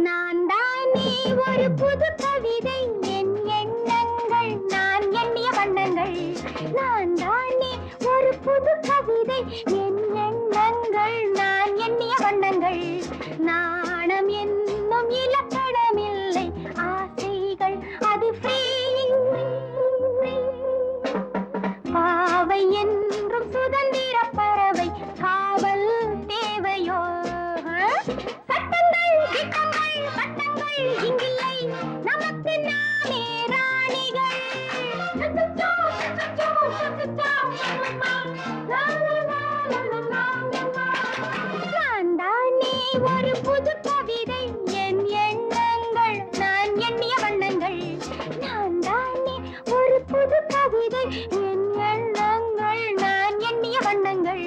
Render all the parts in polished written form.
நான் தானே ஒரு புது கவிதை, என் எண்ணங்கள் நான் எண்ணிய வண்ணங்கள். நான் தானே ஒரு புது கவிதை, என் எண்ணங்கள் நான் எண்ணிய வண்ணங்கள். நாணம் என்னும் இலக்கணமில்லை, ஆசைகள் அது ஃப்ரீ. பாவை என்றும் சுதந்திர பறவை, காவல் தேவையோ? சட்டங்கள் திட்டங்கள் சட்டங்கள் இங்கில்லை, நமக்கு நாமே ராணிகள். நான் தானே ஒரு புது கவிதை, என் எண்ணங்கள் நான் எண்ணிய வண்ணங்கள். நான் தானே ஒரு புது கவிதை, என் எண்ணங்கள் நான் எண்ணிய வண்ணங்கள்.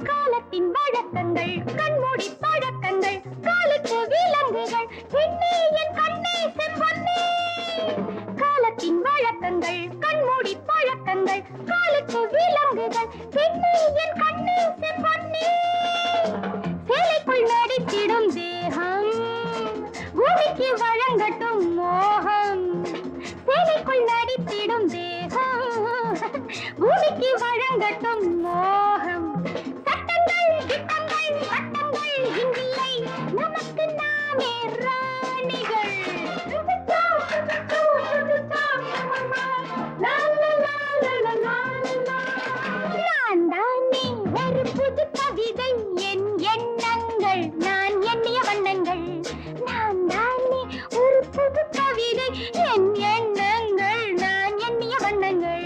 காலத்தின் வழக்கங்கள் கண்மூடி பழக்கங்கள், காலுக்கு விலங்குகள் பெண்ணே என் கண்ணே செம்பொன்னே. காலத்தின் வழக்கங்கள் கண்மூடி பழக்கங்கள், காலுக்கு விலங்குகள் பெண்ணே என் கண்ணே செம்பொன்னே. சேலைக்குள் நடித்திடும் தேகம், பூமிக்கு வழங்கட்டும் மோகம். சேலைக்குள் நடித்திடும் தேகம், பூமிக்கு வழங்கட்டும் மோகம். சட்டங்கள் திட்டங்கள் சட்டங்கள் இங்கில்லை, நமக்கு நாமே ராணிகள். நான் தானே ஒரு புது கவிதை, என் எண்ணங்கள் நான் எண்ணிய வண்ணங்கள். நான் தானே ஒரு புது கவிதை, என் எண்ணங்கள் நான் எண்ணிய வண்ணங்கள்.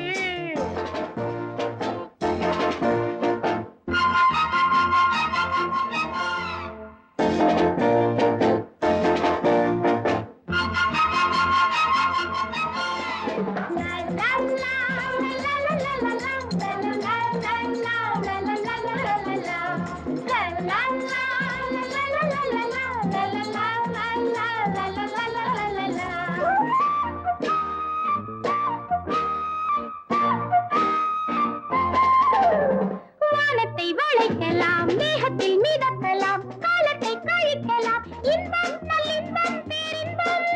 வானத்தை வளைக்கலாம், மேகத்தில் மிதக்கலாம், காலத்தை கழிக்கலாம், இன்பம் நல்லின்பம் பேரின்பம்.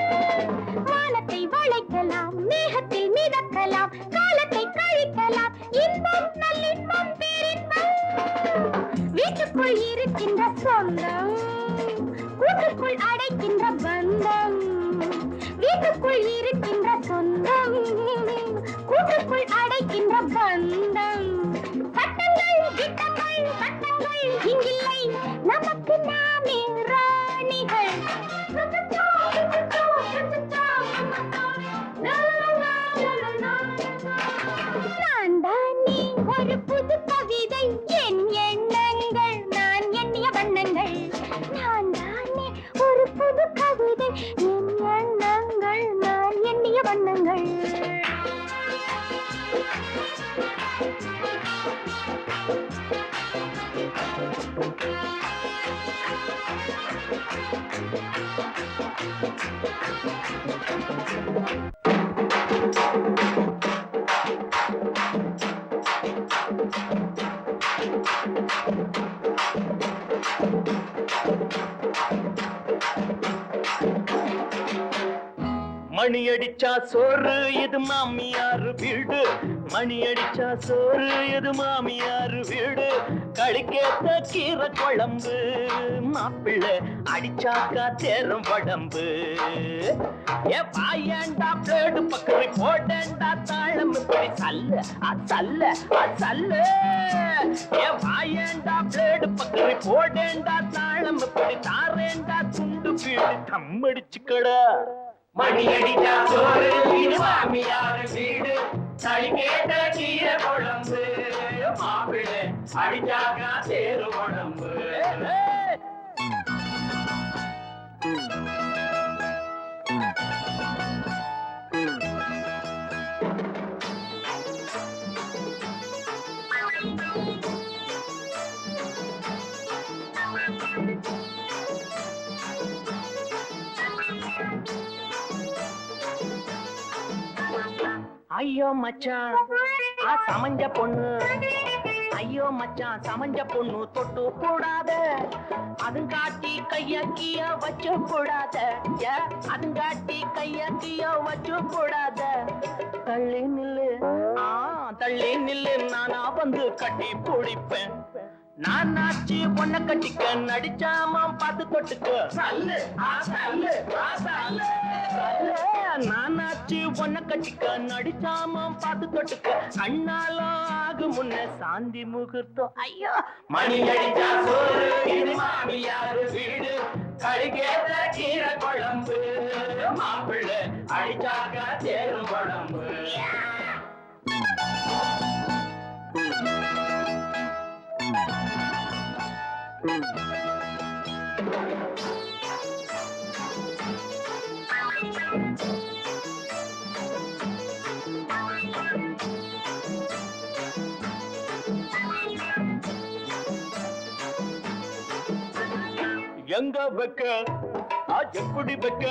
வானத்தை வளைக்கலாம், மேகத்தில் மிதக்கலாம், காலத்தை கழிக்கலாம், இன்பம் நல்லின்பம் பேரின்பம். வீட்டுக்குள் இருக்கின்ற சொந்தம், கூட்டுக்குள் அடைக்கின்ற பந்தம். வீட்டுக்குள் இருக்கின்ற சொந்தம், கூட்டுக்குள் அடைக்கின்ற பந்தம். சட்டங்கள் திட்டங்கள் சட்டங்கள் இங்கில்லை, நமக்கு நாமே ராணிகள். நான் தானே ஒரு புது கவிதை, என் எண்ணங்கள் நான் எண்ணிய வண்ணங்கள். நான் தானே ஒரு புது கவிதை, என் எண்ணங்கள் நான் எண்ணிய வண்ணங்கள். மணி அடிச்சா சோறு இது மாமியார் வீடு, மணி அடிச்சா சோறு இது மாமியார் வீடு. கழிக்கேத்த கீரை குழம்பு, மாப்பிள்ளை அடிச்சாக்கா தேரும் உடம்பு. ஏ பாயண்டா பிளேடு பக்கரி போட்டேண்டா தாளம் இப்படி சல்ல அசல்ல அசல்ல. ஏ பாயண்டா பிளேடு பக்கரி போட்டேண்டா தாளம் இப்படி தாரேண்டா துண்டு வீடு தம்மடிச்சுக்கடா. மணி அடிச்சா சோறு இது மாமியார் வீடு, சளி கேட்ட கீரை அடிச்சாக்கா தேரு உடம்பு. ஐயோ மச்சான் சமஞ்ச பொண்ணு, ஐயோ மச்சான் சமஞ்ச பொண்ணு தொட்டு கூடாத, அதுங்காட்டி கையக்கிய வச்சு கூடாத, அதுங்காட்டி கையக்கிய வச்சு கூடாத. தள்ளி நில்லு தள்ளி நில்லு, நானா வந்து கட்டி பிடிப்பேன். நான் நாச்சி பொண்ண கட்டிக்க, நடிச்சாம பார்த்து தொட்டுக்க. நானாச்சி பொண்ண கட்டிக்க, நடிச்சாம பார்த்து தொட்டுக்க. கண்ணாலும் ஆகு முன்ன சாந்தி முகூர்த்தம். ஐயோ மணி அடிச்சா சோறு, இது மாமியாரு வீடு, கழுகேத்த கீரை குழம்பு, மாப்பிள்ளை அடிச்சாக்க தேரும் குழம்பு. எங்க வைக்க எப்படி வைக்க,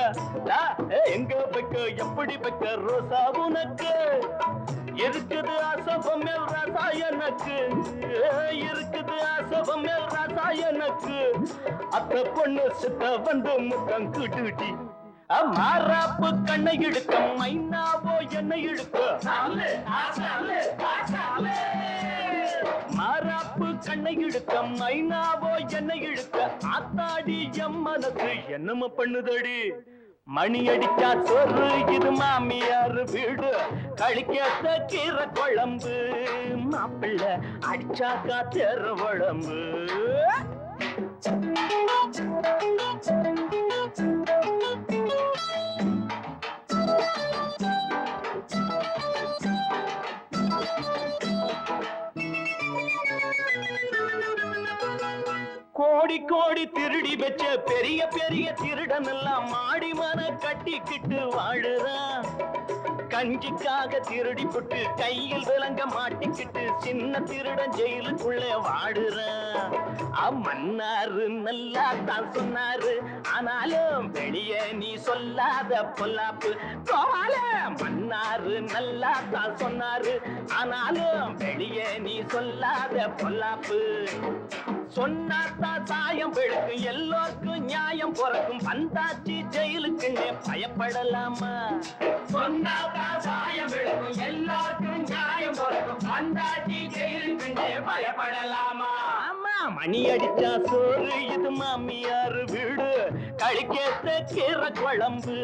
எங்க வைக்க எப்படி வைக்க ரோசா உனக்கு இருக்குது அசபம் மேல் ராசா எனக்கு, இருக்குது அசபம் மேல் ராசா எனக்கு. அத்த பொண்ணு சித்த வந்து முக்கம் குடுடி, மாறாப்பு கண்ணை இழுக்க, மைனாவோ என்னை இழுக்க. மாறாப்பு கண்ணை இழுக்க, மைனாவோ என்னை இழுக்க. ஆத்தாடி எம் மனசு என்னம பண்ணுதடி. மணி அடிச்சா சோறு, இது மாமியார் வீடு, கழிக்கத்த கீரை குழம்பு, மாப்பிள்ளை அடிச்சாக்கா தேர குழம்பு. கோடி கோடி திருடி வச்ச பெரிய பெரிய திருடன் எல்லாம் மாடி மன கட்டிக்கிட்டு வாழுறான். கஞ்சிக்காக திருடி புட்டு கையில் விலங்க மாட்டிக்கிட்டு சின்ன திருடன் ஜெயிலுக்குள்ள வாடுறான். மன்னாரு நல்லா தான் சொன்னாரு, ஆனாலும் வெளியே நீ சொல்லாத பொல்லாப்பு கோவால. மன்னாரு நல்லா தான் சொன்னாரு, ஆனாலும் வெளியே நீ சொல்லாத பொல்லாப்பு. சொன்னாத்தான் சாயம் வெளுக்கும், எல்லோருக்கும் நியாயம் பிறக்கும். வந்தாச்சு ஜெயிலுக்குன்னே பயப்படலாமா? சொன்னாத்தான் சாயம் வெளுக்கும், எல்லாருக்கும் நியாயம் பிறக்கும். வந்தாச்சு ஜெயிலுக்குன்னே பயப்படலாமா? ஆமா, மணி அடிச்சா சோறு, இது மாமியார் வீடு, கழிக்கேத்த கீரை குழம்பு,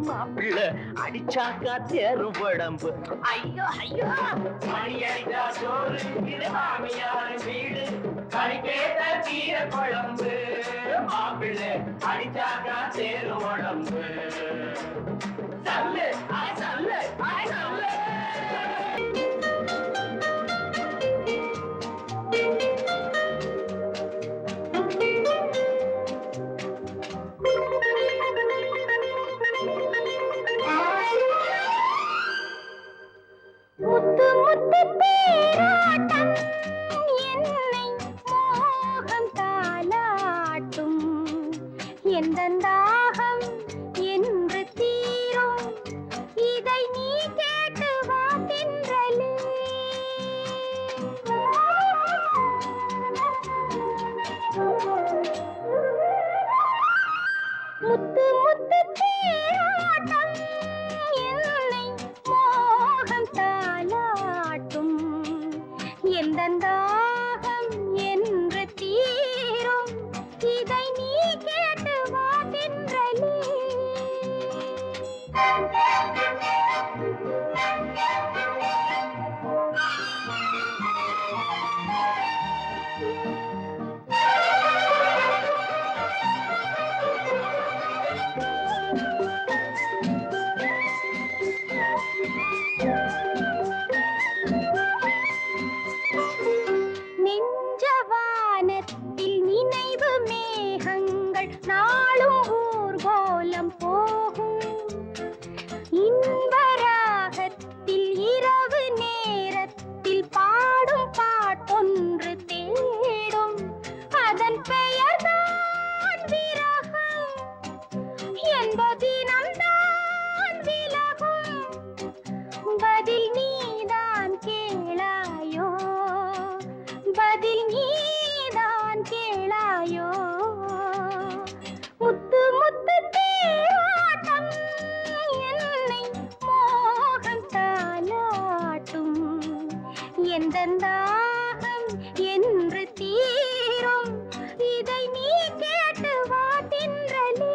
மாப்பிள்ளை அடிச்சாக்கா தேரும் உடம்பு. ஐயோ ஐயோ மணி அடிச்சா சோறு, இது மாமியார் வீடு, கழிக்கேத்த கீரை குழம்பு, மாப்பிள்ளை அடிச்சாக்கா தேரும் உடம்பு. சல்லு சல்லு சல்லு. முத்து முத்து தேராட்டம் என்னை மோகம் தாலாட்டும், எந்தன் தாகம் என்று தீரும், இதை நீ கேட்டு வா தென்றலே. முத்து முத்து தேராட்டம் என்னை மோகம் தாலாட்டும், எந்தன் தாகம் என்று தீரும், இதை நீ கேட்டு வா தென்றலே. எந்தன் தாகம் என்று தீரும் இதை நீ கேட்டு வா தின்றலே.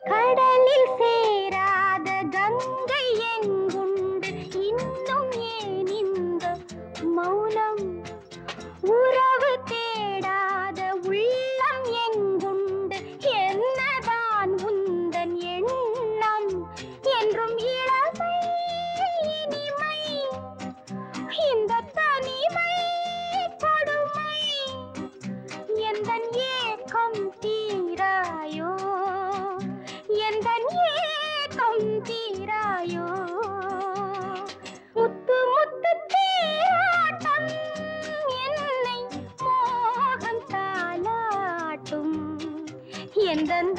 கடலில் சேராத கங்கை எங்குண்டு இன்னும் ஏன் இந்த மௌனம்? உறவு தேடாத உள்ளம் எங்குண்டு என்னதான் உந்தன் எண்ணம்? என்றும் இளமை இனிமை இந்த தனிமை கொடுமை எந்தன் ஏக்கம் தீராயோ எந்தன் ஏக்கம் தீராயோ. முத்து முத்து தேராட்டம் என்னை மோகம் தாலாட்டும் எந்தன்